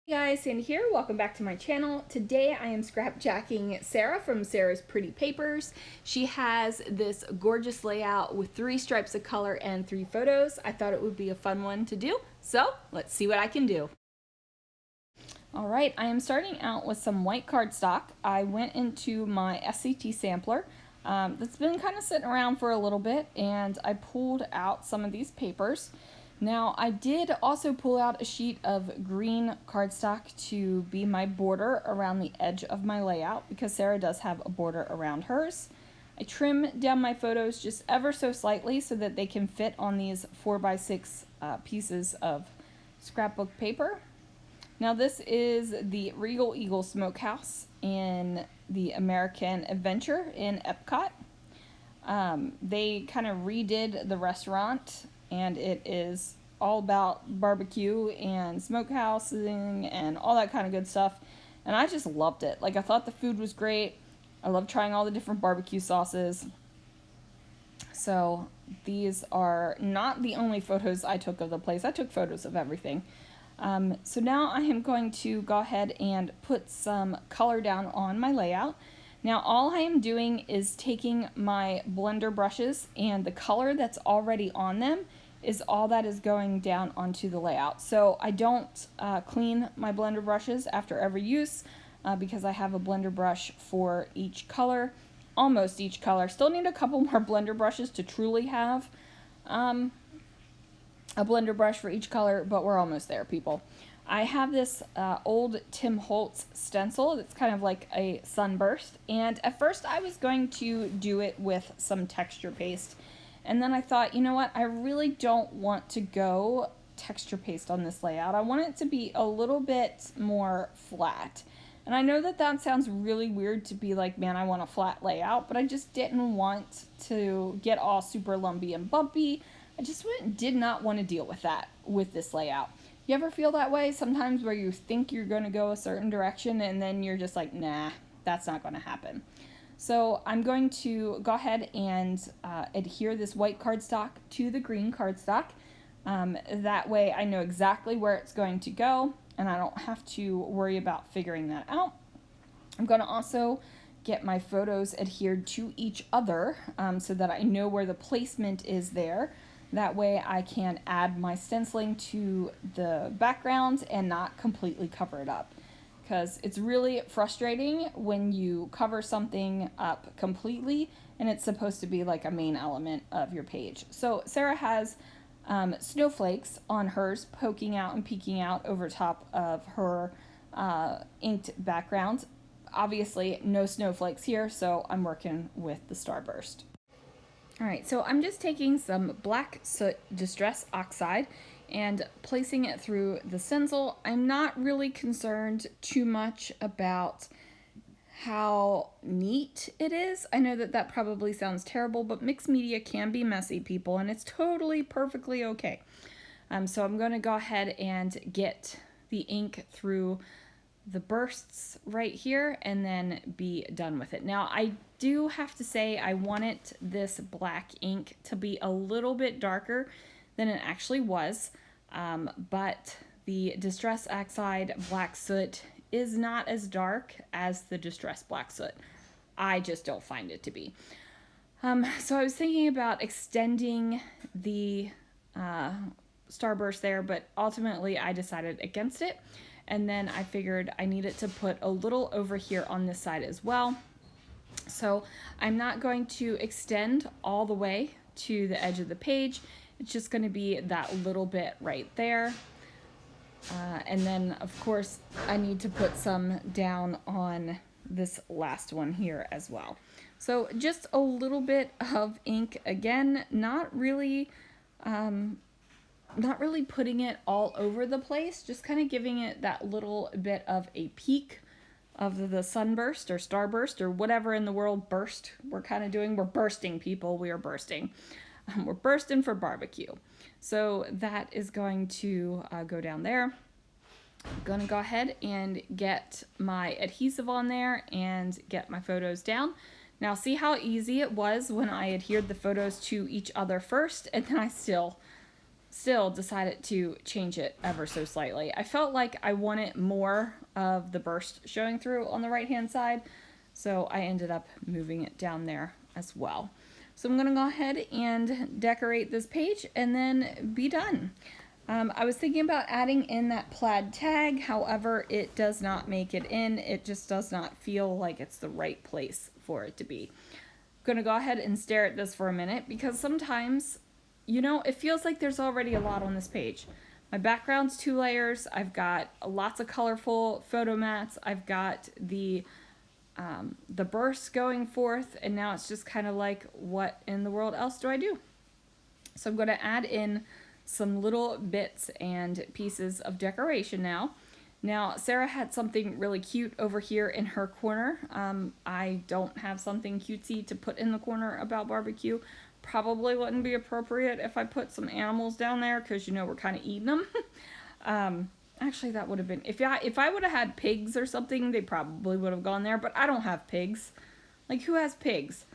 Hey guys, Sandy here. Welcome back to my channel. Today I am scrapjacking Sarah from Sarah's Pretty Papers. She has this gorgeous layout with 3 stripes of color and 3 photos. I thought it would be a fun one to do, so let's see what I can do. Alright, I am starting out with some white cardstock. I went into my SCT sampler that's been kind of sitting around for a little bit, and I pulled out some of these papers. Now, I did also pull out a sheet of green cardstock to be my border around the edge of my layout because Sarah does have a border around hers. I trim down my photos just ever so slightly so that they can fit on these 4x6 pieces of scrapbook paper. Now, this is the Regal Eagle Smokehouse in the American Adventure in Epcot. They kind of redid the restaurant, and it is all about barbecue and smokehousing and all that kind of good stuff. And I just loved it. Like, I thought the food was great. I love trying all the different barbecue sauces. So these are not the only photos I took of the place. I took photos of everything. So now I am going to go ahead and put some color down on my layout. Now all I am doing is taking my blender brushes, and the color that's already on them is all that is going down onto the layout. So I don't clean my blender brushes after every use because I have a blender brush for each color, almost each color. Still need a couple more blender brushes to truly have a blender brush for each color, but we're almost there, people. I have this old Tim Holtz stencil that's kind of like a sunburst, and at first I was going to do it with some texture paste, and then I thought, you know what, I really don't want to go texture paste on this layout. I want it to be a little bit more flat. And I know that that sounds really weird to be like, man, I want a flat layout, but I just didn't want to get all super lumpy and bumpy. I just did not want to deal with that with this layout. You ever feel that way sometimes where you think you're going to go a certain direction and then you're just like, nah, that's not going to happen. So I'm going to go ahead and adhere this white cardstock to the green cardstock. That way I know exactly where it's going to go and I don't have to worry about figuring that out. I'm going to also get my photos adhered to each other so that I know where the placement is there. That way I can add my stenciling to the background and not completely cover it up. Because it's really frustrating when you cover something up completely and it's supposed to be like a main element of your page. So Sarah has snowflakes on hers poking out and peeking out over top of her inked background. Obviously no snowflakes here, so I'm working with the Starburst. Alright, so I'm just taking some black soot distress oxide and placing it through the stencil. I'm not really concerned too much about how neat it is. I know that that probably sounds terrible, but mixed media can be messy, people, and it's totally perfectly okay. So I'm going to go ahead and get the ink through the bursts right here and then be done with it. Now I do have to say I wanted this black ink to be a little bit darker than it actually was, but the Distress Oxide Black Soot is not as dark as the Distress Black Soot. I just don't find it to be. So I was thinking about extending the Starburst there, but ultimately I decided against it. And then I figured I needed to put a little over here on this side as well. So I'm not going to extend all the way to the edge of the page. It's just going to be that little bit right there. And then, of course, I need to put some down on this last one here as well. So just a little bit of ink. Again, not really putting it all over the place, just kind of giving it that little bit of a peak of the sunburst or starburst or whatever in the world burst we're kind of doing. We're bursting, people. We are bursting. We're bursting for barbecue. So that is going to go down there. I'm going to go ahead and get my adhesive on there and get my photos down. Now see how easy it was when I adhered the photos to each other first, and then I still still decided to change it ever so slightly. I felt like I wanted more of the burst showing through on the right hand side, so I ended up moving it down there as well. So I'm going to go ahead and decorate this page and then be done. I was thinking about adding in that plaid tag, however, it does not make it in. It just does not feel like it's the right place for it to be. I'm going to go ahead and stare at this for a minute because sometimes, you know, it feels like there's already a lot on this page. My background's 2 layers. I've got lots of colorful photo mats. I've got the bursts going forth, and now it's just kind of like, what in the world else do I do? So I'm going to add in some little bits and pieces of decoration now. Now, Sarah had something really cute over here in her corner. I don't have something cutesy to put in the corner about barbecue. Probably wouldn't be appropriate if I put some animals down there because, you know, we're kind of eating them. Actually, that would have been, if I would have had pigs or something, they probably would have gone there, but I don't have pigs. Like, who has pigs?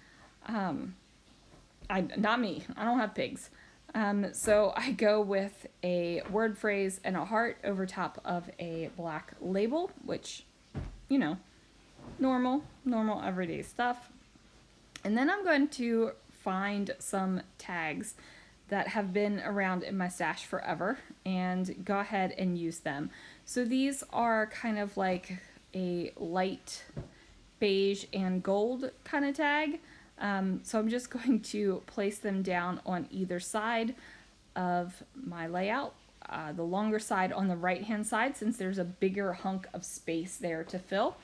Not me. I don't have pigs. So I go with a word phrase and a heart over top of a black label, which, you know, normal everyday stuff. And then I'm going to find some tags that have been around in my stash forever and go ahead and use them. So these are kind of like a light beige and gold kind of tag. So I'm just going to place them down on either side of my layout. The longer side on the right hand side, since there's a bigger hunk of space there to fill.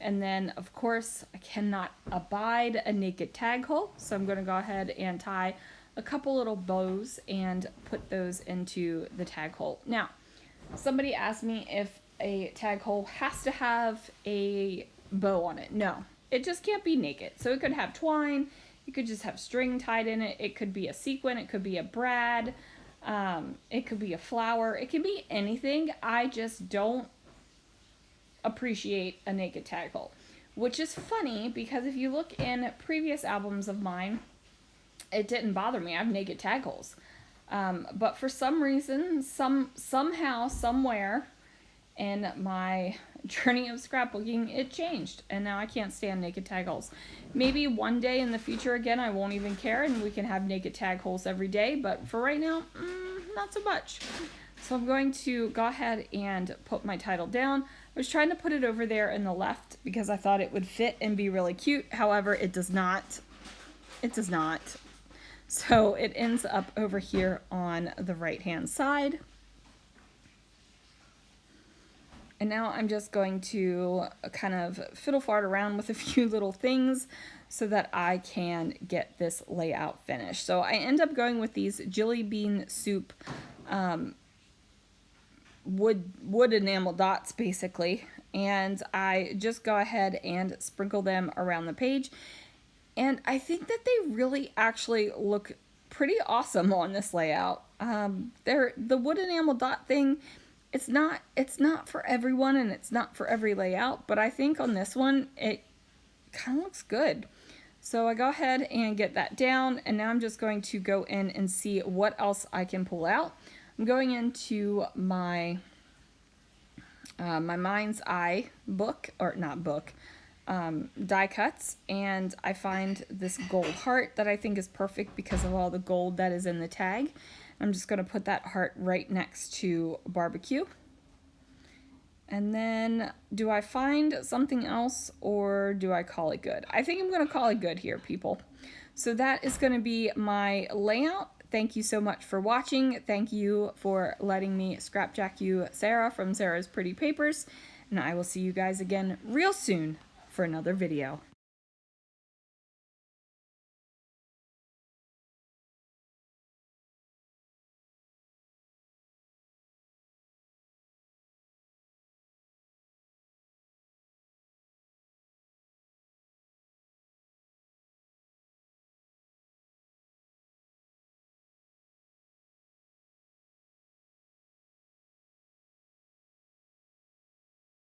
And then, of course, I cannot abide a naked tag hole, so I'm going to go ahead and tie a couple little bows and put those into the tag hole. Now, somebody asked me if a tag hole has to have a bow on it. No, it just can't be naked. So it could have twine, it could just have string tied in it, it could be a sequin, it could be a brad, it could be a flower, it can be anything. I just don't appreciate a naked tag hole, which is funny because if you look in previous albums of mine, it didn't bother me. I have naked tag holes, but for some reason, somehow, somewhere in my journey of scrapbooking, it changed, and now I can't stand naked tag holes. Maybe one day in the future again, I won't even care, and we can have naked tag holes every day. But for right now, not so much. So I'm going to go ahead and put my title down. I was trying to put it over there in the left because I thought it would fit and be really cute. However, it does not. It does not. So it ends up over here on the right-hand side. And now I'm just going to kind of fiddle fart around with a few little things so that I can get this layout finished. So I end up going with these jelly bean soup wood enamel dots basically, and I just go ahead and sprinkle them around the page, and I think that they really actually look pretty awesome on this layout. The wood enamel dot thing, it's not for everyone and it's not for every layout, but I think on this one it kind of looks good. So I go ahead and get that down, and now I'm just going to go in and see what else I can pull out. I'm going into my my Mind's Eye book, or not book, die cuts, and I find this gold heart that I think is perfect because of all the gold that is in the tag. I'm just going to put that heart right next to barbecue. And then, do I find something else or do I call it good? I think I'm going to call it good here, people. So that is going to be my layout. Thank you so much for watching. Thank you for letting me scrapjack you, Sarah from Sarah's Pretty Papers. And I will see you guys again real soon for another video.